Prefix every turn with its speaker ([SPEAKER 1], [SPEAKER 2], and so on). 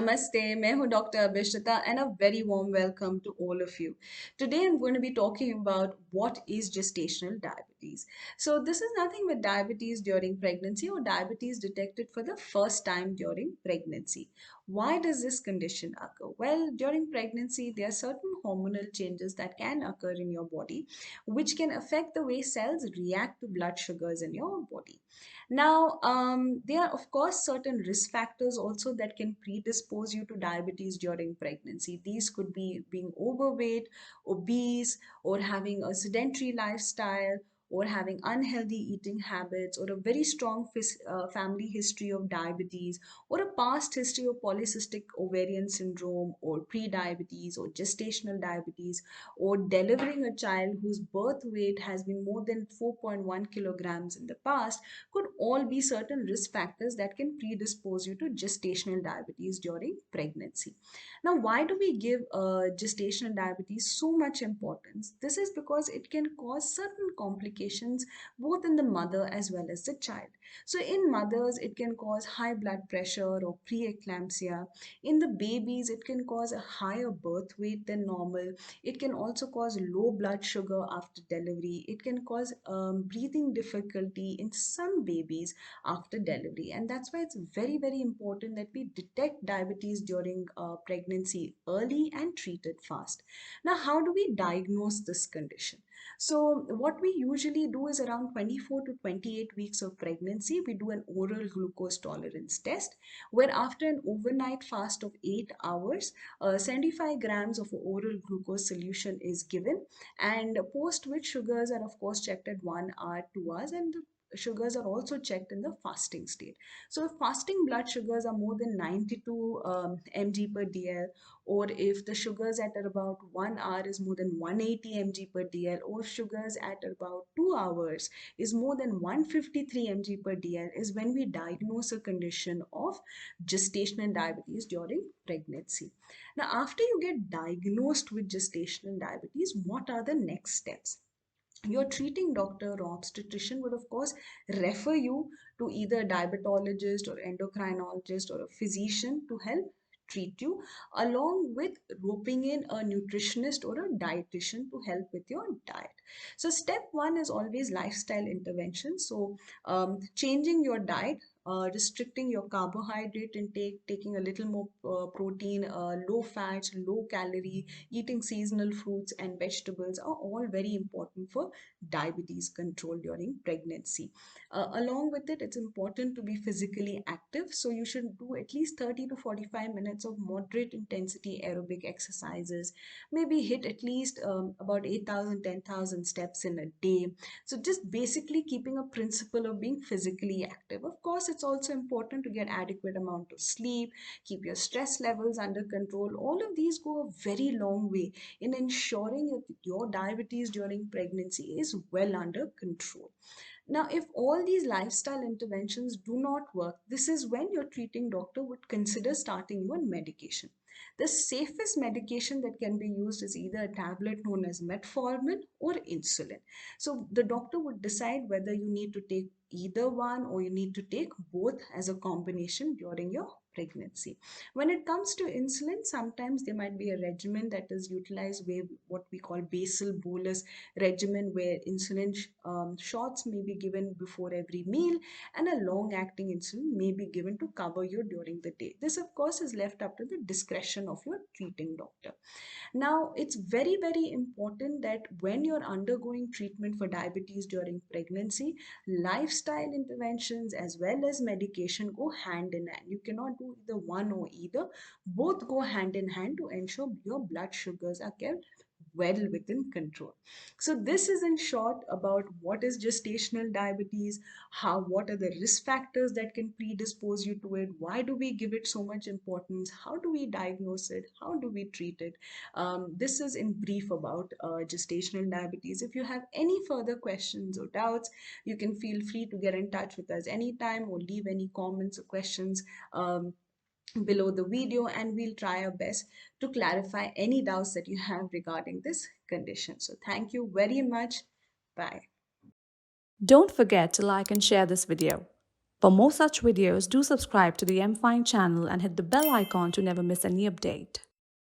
[SPEAKER 1] Namaste, मैं हूँ Dr. Abhishita and a very warm welcome to all of you. Today I'm going to be talking about what is gestational diabetes. So this is nothing but diabetes during pregnancy or diabetes detected for the first time during pregnancy. Why does this condition occur? Well, during pregnancy there are certain hormonal changes that can occur in your body which can affect the way cells react to blood sugars in your body. Now, there are, of course, certain risk factors also that can predispose you to diabetes during pregnancy. These could be being overweight, obese, or having a sedentary lifestyle, or having unhealthy eating habits, or a very strong family history of diabetes, or a past history of polycystic ovarian syndrome, or pre-diabetes, or gestational diabetes, or delivering a child whose birth weight has been more than 4.1 kilograms in the past could all be certain risk factors that can predispose you to gestational diabetes during pregnancy. Now, why do we give gestational diabetes so much importance? This is because it can cause certain complications both in the mother as well as the child. So, in mothers, it can cause high blood pressure or preeclampsia. In the babies, it can cause a higher birth weight than normal. It can also cause low blood sugar after delivery. It can cause breathing difficulty in some babies after delivery. And that's why it's very, very important that we detect diabetes during pregnancy early and treat it fast. Now, how do we diagnose this condition? So, what we usually do is around 24 to 28 weeks of pregnancy, we do an oral glucose tolerance test, where after an overnight fast of 8 hours, 75 grams of oral glucose solution is given, and post which sugars are of course checked at 1 hour, 2 hours, and the sugars are also checked in the fasting state. So if fasting blood sugars are more than 92 mg per dl, or if the sugars at about 1 hour is more than 180 mg per dl, or sugars at about 2 hours is more than 153 mg per dl, is when we diagnose a condition of gestational diabetes during pregnancy. Now, after you get diagnosed with gestational diabetes, what are the next steps? Your treating doctor or obstetrician would, of course, refer you to either a diabetologist or endocrinologist or a physician to help treat you, along with roping in a nutritionist or a dietitian to help with your diet. So step one is always lifestyle intervention. So changing your diet, restricting your carbohydrate intake, taking a little more protein, low fats, low calorie, eating seasonal fruits and vegetables are all very important for diabetes control during pregnancy. Along with it, it's important to be physically active. So you should do at least 30 to 45 minutes of moderate intensity aerobic exercises, maybe hit at least about 8,000, 10,000 steps in a day. So just basically keeping a principle of being physically active. Of course, it's also important to get adequate amount of sleep, keep your stress levels under control. All of these go a very long way in ensuring that your diabetes during pregnancy is well under control. Now, if all these lifestyle interventions do not work, this is when your treating doctor would consider starting you on medication. The safest medication that can be used is either a tablet known as metformin or insulin. So the doctor would decide whether you need to take either one or you need to take both as a combination during your pregnancy. When it comes to insulin, sometimes there might be a regimen that is utilized where what we call Basal-Bolus Regimen, where insulin shots may be given before every meal, and a long-acting insulin may be given to cover you during the day. This, of course, is left up to the discretion of your treating doctor. Now, it's very, very important that when you're undergoing treatment for diabetes during pregnancy, lifestyle interventions as well as medication go hand in hand. You cannot do either one or either. Both go hand in hand to ensure your blood sugars are kept well within control. So this is in short about what is gestational diabetes, how what are the risk factors that can predispose you to it, why do we give it so much importance, how do we diagnose it, how do we treat it. This is in brief about gestational diabetes. If you have any further questions or doubts, you can feel free to get in touch with us anytime or leave any comments or questions below the video, and we'll try our best to clarify any doubts that you have regarding this condition. So thank you very much. Bye.
[SPEAKER 2] Don't forget to like and share this video. For more such videos, do subscribe to the MFine channel and hit the bell icon to never miss any update.